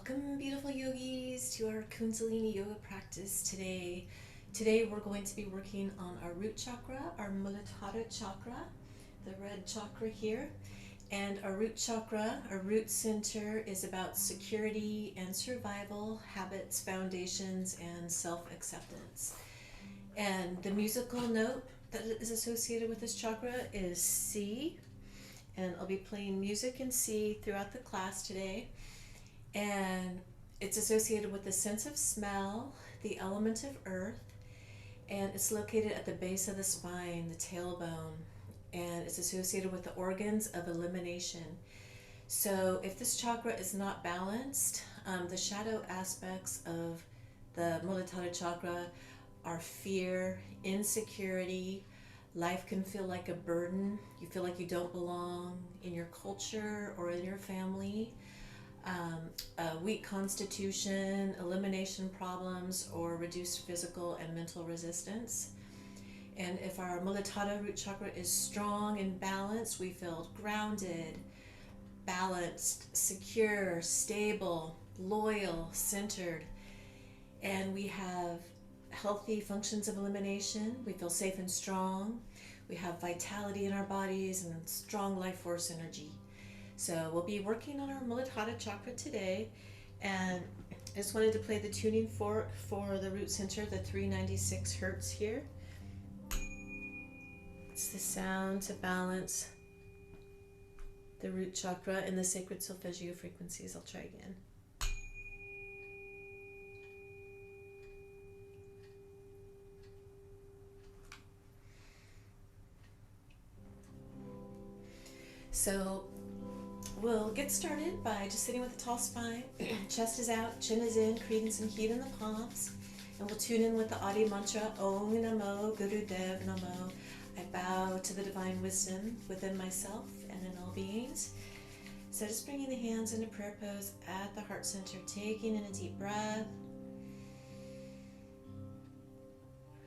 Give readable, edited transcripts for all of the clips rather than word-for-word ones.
Welcome, beautiful yogis, to our kundalini yoga practice today. Today we're going to be working on our root chakra, our Muladhara chakra, the red chakra here. And our root chakra, our root center, is about security and survival, habits, foundations, and self-acceptance. And the musical note that is associated with this chakra is C. And I'll be playing music in C throughout the class today. And it's associated with the sense of smell, the element of earth, and it's located at the base of the spine, the tailbone, and it's associated with the organs of elimination. So if this chakra is not balanced, the shadow aspects of the Muladhara chakra are fear, insecurity. Life can feel like a burden. You feel like you don't belong in your culture or in your family. A weak constitution, elimination problems, or reduced physical and mental resistance. And if our Muladhara root chakra is strong and balanced, we feel grounded, balanced, secure, stable, loyal, centered. And we have healthy functions of elimination. We feel safe and strong. We have vitality in our bodies and strong life force energy. So we'll be working on our Muladhara chakra today, and I just wanted to play the tuning fork for the root center, the 396 hertz here. It's the sound to balance the root chakra in the sacred solfeggio frequencies. I'll try again. So we'll get started by just sitting with a tall spine, chest is out, chin is in, creating some heat in the palms, and we'll tune in with the Adi mantra, Om Namo Guru Dev Namo. I bow to the divine wisdom within myself and in all beings. So just bringing the hands into prayer pose at the heart center, taking in a deep breath,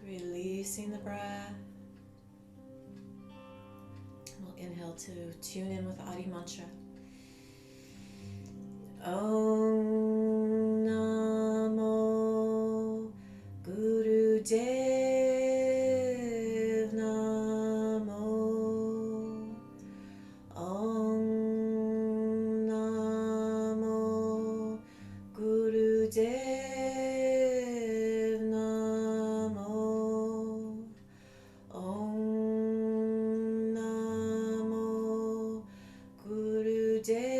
releasing the breath. We'll inhale to tune in with the Adi mantra. Om Namo Guru Dev Namo. Om Namo Guru Dev Namo. Om Namo Guru Dev.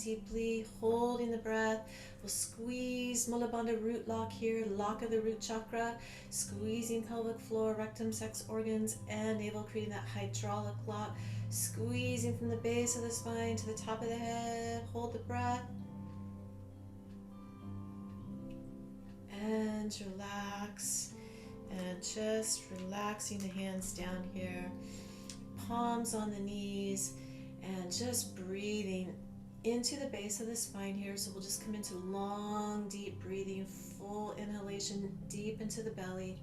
Deeply, holding the breath. We'll squeeze Mulabandha root lock here, lock of the root chakra, squeezing pelvic floor, rectum, sex organs, and navel, creating that hydraulic lock, squeezing from the base of the spine to the top of the head. Hold the breath. And relax. And just relaxing the hands down here, palms on the knees, and just breathing into the base of the spine here. So we'll just come into long, deep breathing, full inhalation deep into the belly.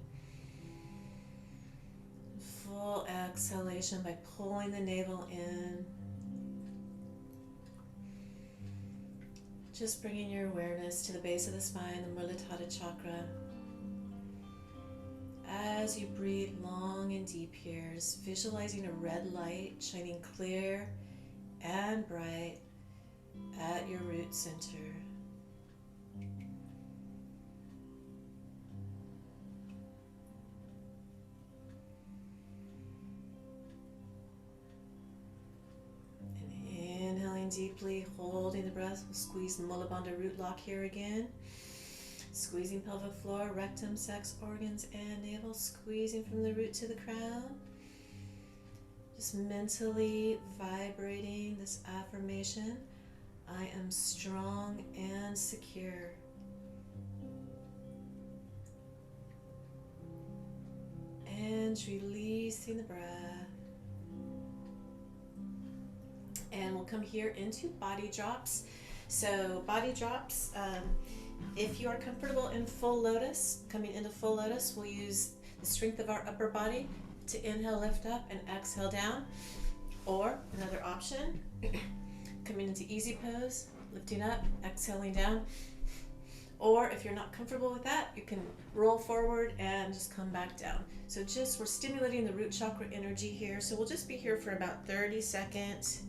Full exhalation by pulling the navel in. Just bringing your awareness to the base of the spine, the Muladhara chakra. As you breathe long and deep here, just visualizing a red light shining clear and bright at your root center. And inhaling deeply, holding the breath. We'll squeeze the Mulabandha root lock here again. Squeezing pelvic floor, rectum, sex organs, and navel. Squeezing from the root to the crown. Just mentally vibrating this affirmation. I am strong and secure. And releasing the breath. And we'll come here into body drops. So body drops, if you are comfortable in full lotus, coming into full lotus, we'll use the strength of our upper body to inhale, lift up, and exhale down. Or another option, coming into easy pose, lifting up, exhaling down. Or if you're not comfortable with that, you can roll forward and just come back down. So we're stimulating the root chakra energy here. So we'll just be here for about 30 seconds.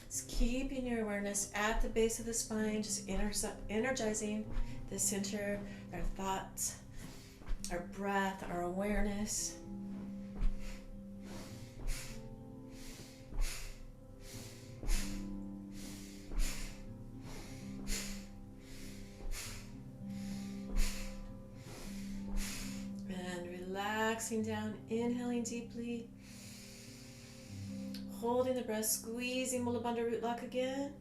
Just keeping your awareness at the base of the spine, just energizing the center, our thoughts, our breath, our awareness. Relaxing down, inhaling deeply, holding the breath, squeezing Muladhara root lock again,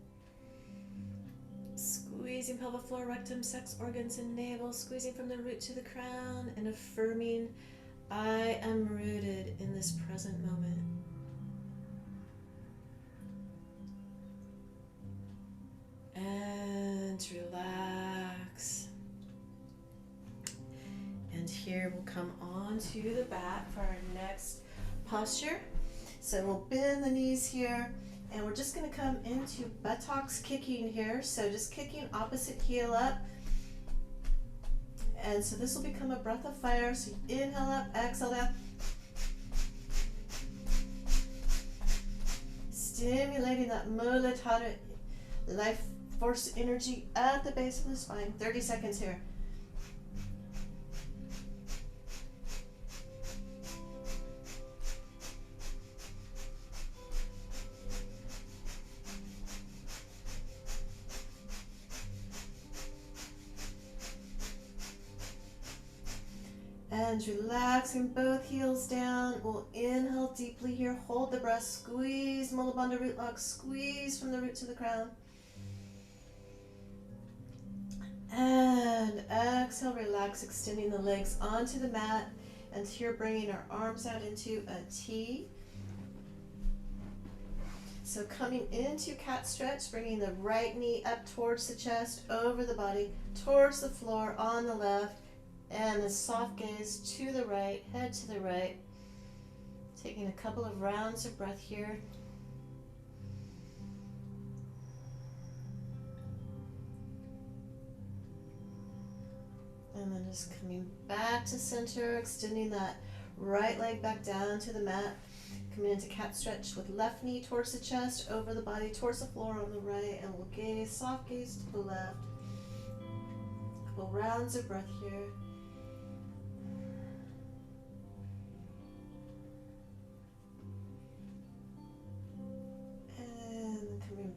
squeezing pelvic floor, rectum, sex organs, and navel, squeezing from the root to the crown, and affirming, I am rooted in this present moment. And relax. And here we'll come on to the back for our next posture. So we'll bend the knees here, and we're just going to come into buttocks kicking here. So just kicking opposite heel up. And so this will become a breath of fire. So you inhale up, exhale down. Stimulating that Muladhara life force energy at the base of the spine. 30 seconds here. And relaxing both heels down. We'll inhale deeply here. Hold the breath. Squeeze Muladhara root lock. Squeeze from the root to the crown. And exhale, relax, extending the legs onto the mat. And here bringing our arms out into a T. So coming into cat stretch, bringing the right knee up towards the chest, over the body, towards the floor on the left. And a soft gaze to the right, head to the right. Taking a couple of rounds of breath here. And then just coming back to center, extending that right leg back down to the mat. Coming into cat stretch with left knee towards the chest, over the body, towards the floor on the right. And we'll gaze, soft gaze to the left. A couple rounds of breath here.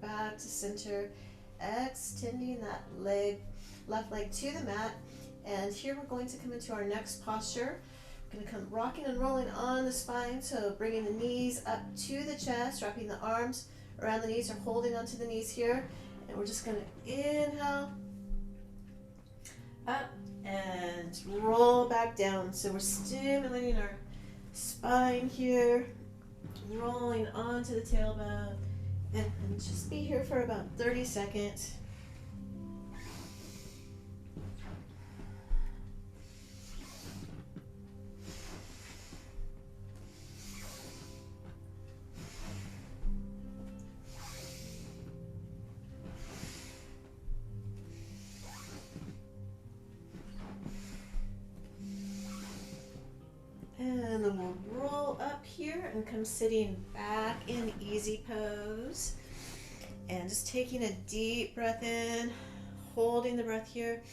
Back to center, extending that left leg to the mat. And here we're going to come into our next posture. We're going to come rocking and rolling on the spine, so bringing the knees up to the chest, wrapping the arms around the knees or holding onto the knees here. And we're just going to inhale up and roll back down. So we're stimulating our spine here, rolling onto the tailbone. And just be here for about 30 seconds. And then we'll roll up here and come sitting back in easy pose. And just taking a deep breath in, holding the breath here.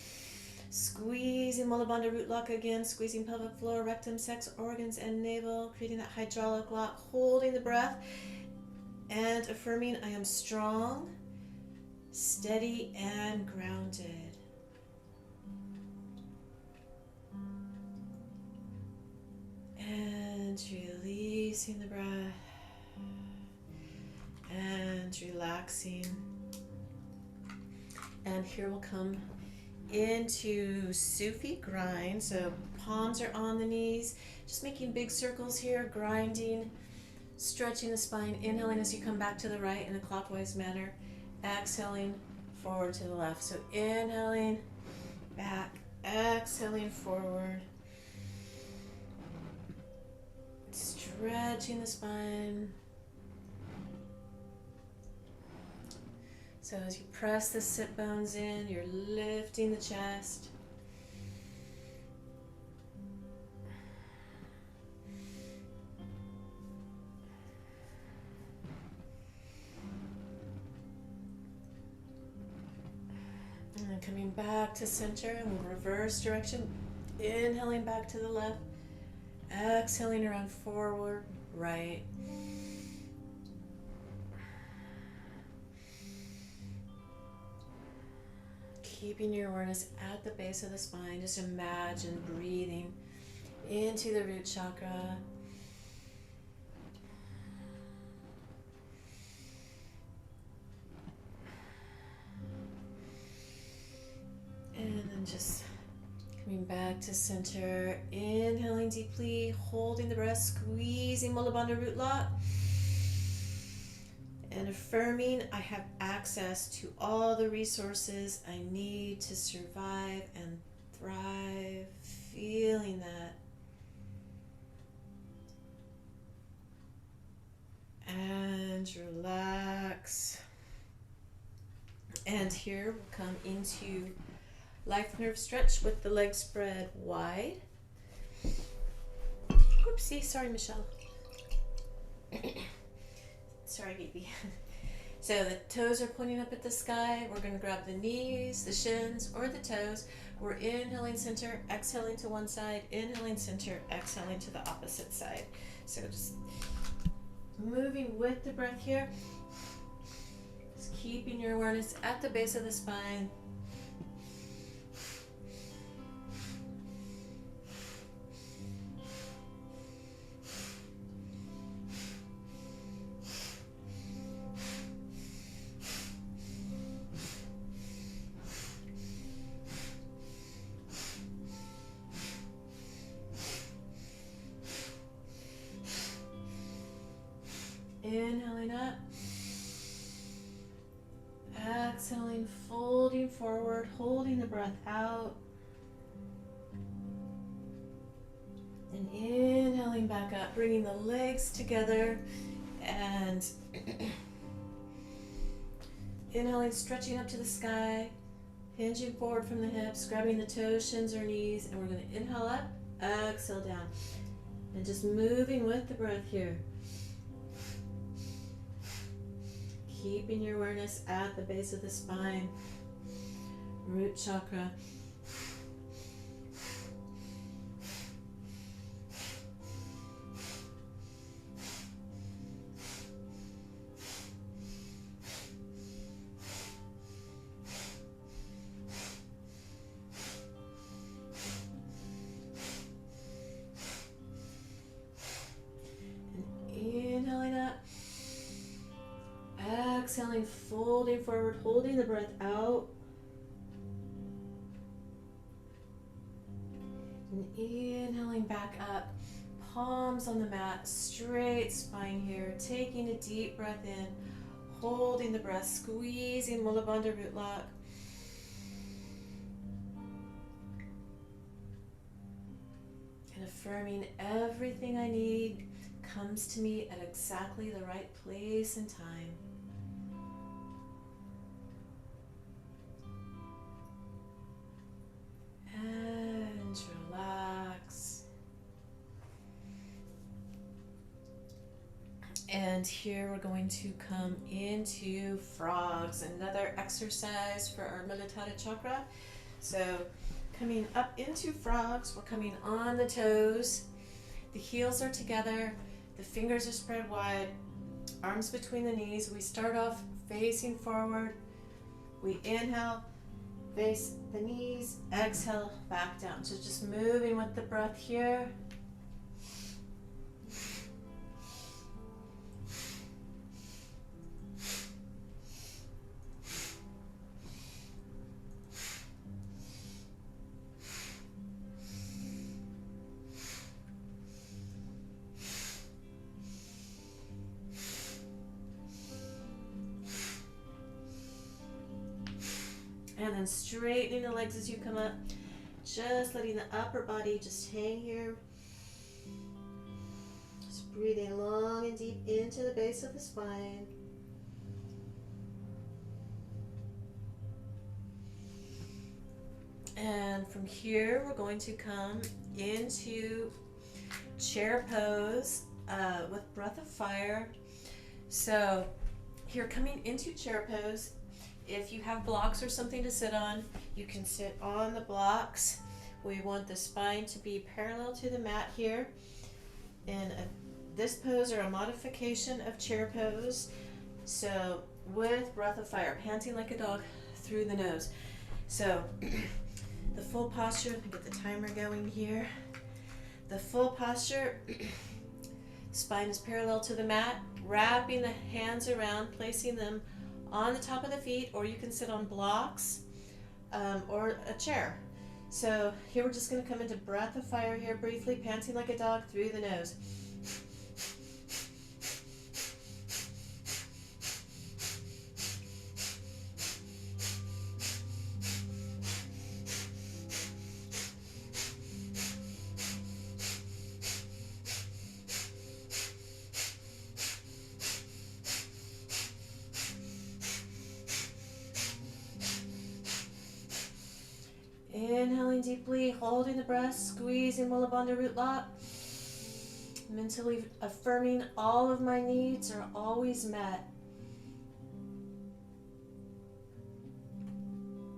Squeezing Muladhara root lock again, squeezing pelvic floor, rectum, sex organs, and navel, creating that hydraulic lock, holding the breath and affirming I am strong, steady, and grounded. And releasing the breath and relaxing. And here we'll come into Sufi grind. So palms are on the knees, just making big circles here, grinding, stretching the spine, inhaling as you come back to the right in a clockwise manner, exhaling forward to the left. So inhaling back, exhaling forward. touching the spine. So as you press the sit bones in, you're lifting the chest. And then coming back to center and reverse direction. Inhaling back to the left. Exhaling around forward, right. Keeping your awareness at the base of the spine. Just imagine breathing into the root chakra. And then just coming back to center. Inhaling deeply, holding the breath, squeezing Muladhara root lock. And affirming I have access to all the resources I need to survive and thrive. Feeling that. And relax. And here we'll come into life nerve stretch with the legs spread wide. Whoopsie, sorry Michelle. Sorry, baby. So the toes are pointing up at the sky. We're going to grab the knees, the shins, or the toes. We're inhaling center, exhaling to one side, inhaling center, exhaling to the opposite side. So just moving with the breath here. Just keeping your awareness at the base of the spine. Inhaling up, exhaling, folding forward, holding the breath out, and inhaling back up, bringing the legs together, and inhaling, stretching up to the sky, hinging forward from the hips, grabbing the toes, shins, or knees, and we're going to inhale up, exhale down, and just moving with the breath here. Keeping your awareness at the base of the spine, root chakra. And inhaling up. Exhaling, folding forward, holding the breath out. And inhaling back up, palms on the mat, straight spine here. Taking a deep breath in, holding the breath, squeezing Muladhara root lock. And affirming everything I need comes to me at exactly the right place and time. And relax. And here we're going to come into frogs, another exercise for our Muladhara chakra. So coming up into frogs, we're coming on the toes. The heels are together, the fingers are spread wide, arms between the knees. We start off facing forward. We inhale, face the knees, exhale, back down. So just moving with the breath here. And then straightening the legs as you come up. Just letting the upper body just hang here. Just breathing long and deep into the base of the spine. And from here, we're going to come into chair pose with breath of fire. So here, coming into chair pose, if you have blocks or something to sit on, you can sit on the blocks. We want the spine to be parallel to the mat here. In this pose or a modification of chair pose. So with breath of fire, panting like a dog through the nose. So the full posture, let me get the timer going here. The full posture, spine is parallel to the mat, wrapping the hands around, placing them on the top of the feet, or you can sit on blocks or a chair. So here we're just going to come into breath of fire here briefly, panting like a dog through the nose. Inhaling deeply, holding the breath, squeezing Muladhara root lock. Mentally affirming all of my needs are always met.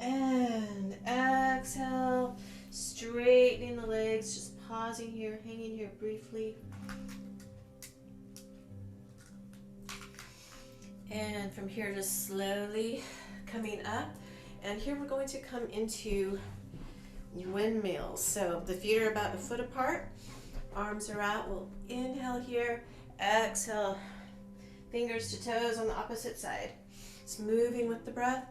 And exhale, straightening the legs, just pausing here, hanging here briefly. And from here, just slowly coming up. And here we're going to come into windmills. So the feet are about a foot apart, arms are out. We'll inhale here, exhale, fingers to toes on the opposite side. Just moving with the breath.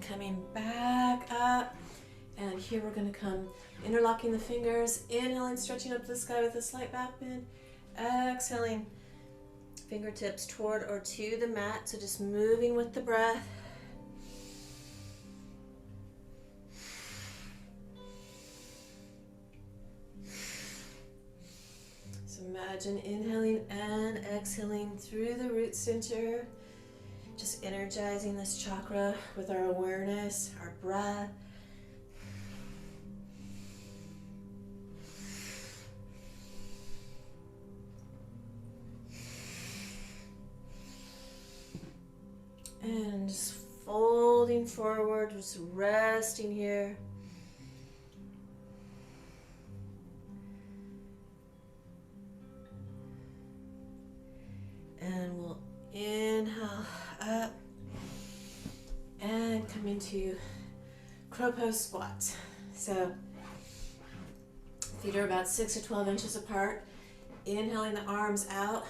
Coming back up, and here we're going to come interlocking the fingers, inhaling, stretching up the sky with a slight back bend, exhaling, fingertips toward or to the mat, so just moving with the breath. So imagine inhaling and exhaling through the root center. Just energizing this chakra with our awareness, our breath. And just folding forward, just resting here. And we'll inhale up and come into crow pose squat. So feet are about 6 to 12 inches apart. Inhaling the arms out,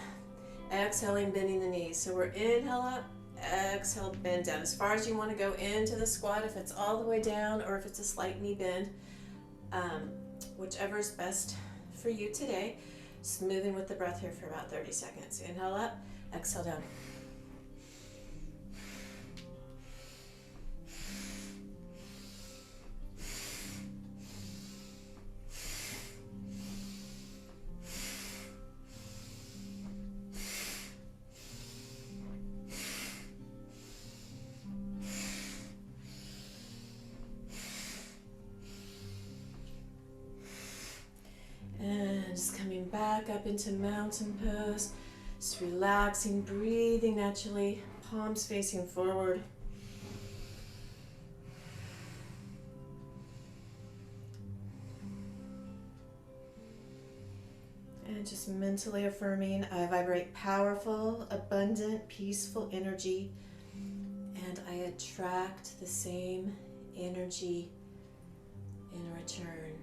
exhaling, bending the knees. So we're inhale up, exhale, bend down. As far as you want to go into the squat, if it's all the way down or if it's a slight knee bend, whichever is best for you today. Just moving with the breath here for about 30 seconds. Inhale up, exhale down. Just coming back up into mountain pose, just relaxing, breathing naturally, palms facing forward. And just mentally affirming, I vibrate powerful, abundant, peaceful energy, and I attract the same energy in return.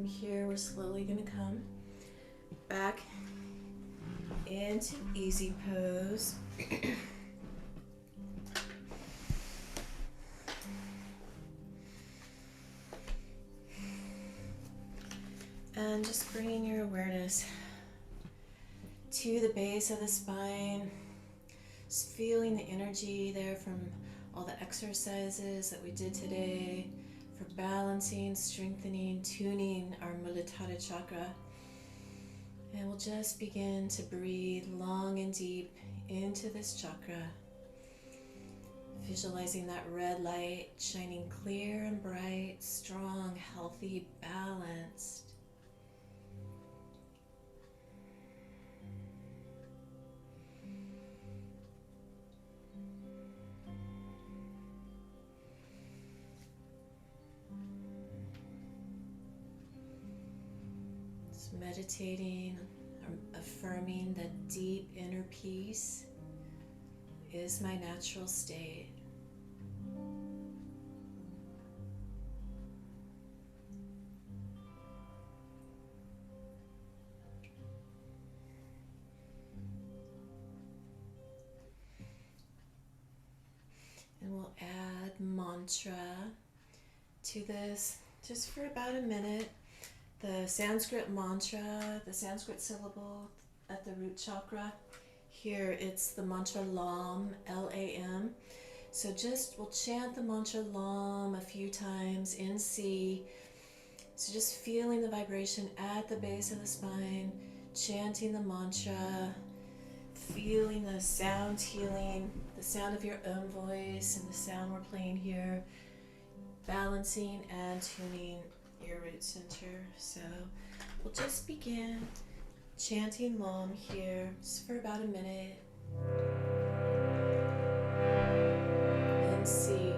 From here, we're slowly going to come back into easy pose. And just bringing your awareness to the base of the spine. Just feeling the energy there from all the exercises that we did today for balancing, strengthening, tuning our Muladhara chakra. And we'll just begin to breathe long and deep into this chakra. Visualizing that red light shining clear and bright, strong, healthy, balanced. Meditating, affirming that deep inner peace is my natural state. And we'll add mantra to this just for about a minute. The Sanskrit mantra, the Sanskrit syllable at the root chakra. Here it's the mantra LAM, L-A-M. So we'll chant the mantra LAM a few times in C. So just feeling the vibration at the base of the spine, chanting the mantra, feeling the sound healing, the sound of your own voice and the sound we're playing here, balancing and tuning your root center. So we'll just begin chanting LAM here just for about a minute. And C.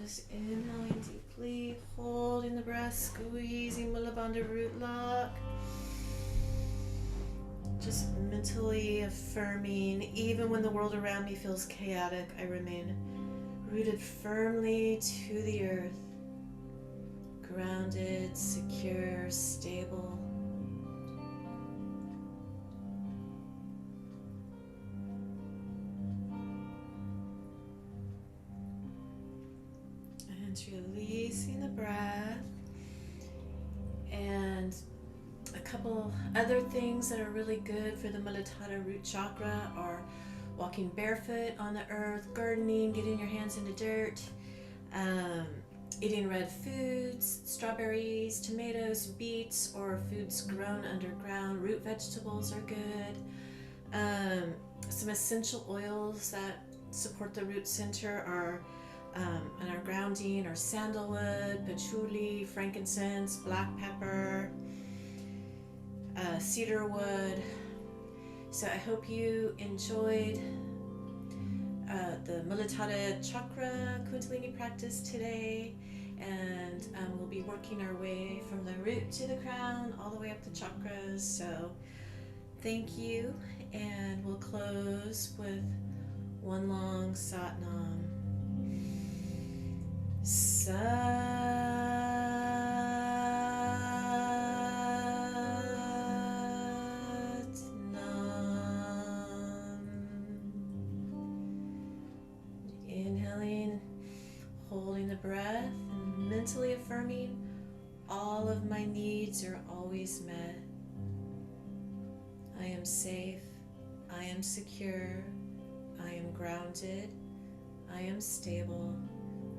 Just inhaling deeply, holding the breath, squeezing Mulabandha root lock. Just mentally affirming, even when the world around me feels chaotic, I remain rooted firmly to the earth, grounded, secure, stable. Releasing the breath. And a couple other things that are really good for the Muladhara root chakra are walking barefoot on the earth, gardening, getting your hands into dirt, eating red foods, strawberries, tomatoes, beets, or foods grown underground. Root vegetables are good. Some essential oils that support the root center are and our grounding are sandalwood, patchouli, frankincense, black pepper, cedar wood. So I hope you enjoyed the Muladhara Chakra Kundalini practice today, and we'll be working our way from the root to the crown, all the way up the chakras. So thank you, and we'll close with one long Satnam. Satnam. affirming all of my needs are always met. I am safe, I am secure, I am grounded, I am stable,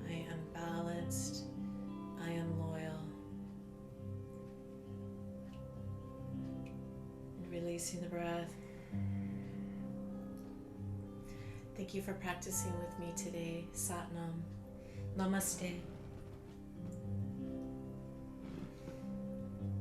I am balanced, I am loyal. And releasing the breath. Thank you for practicing with me today. Sat Nam. Namaste.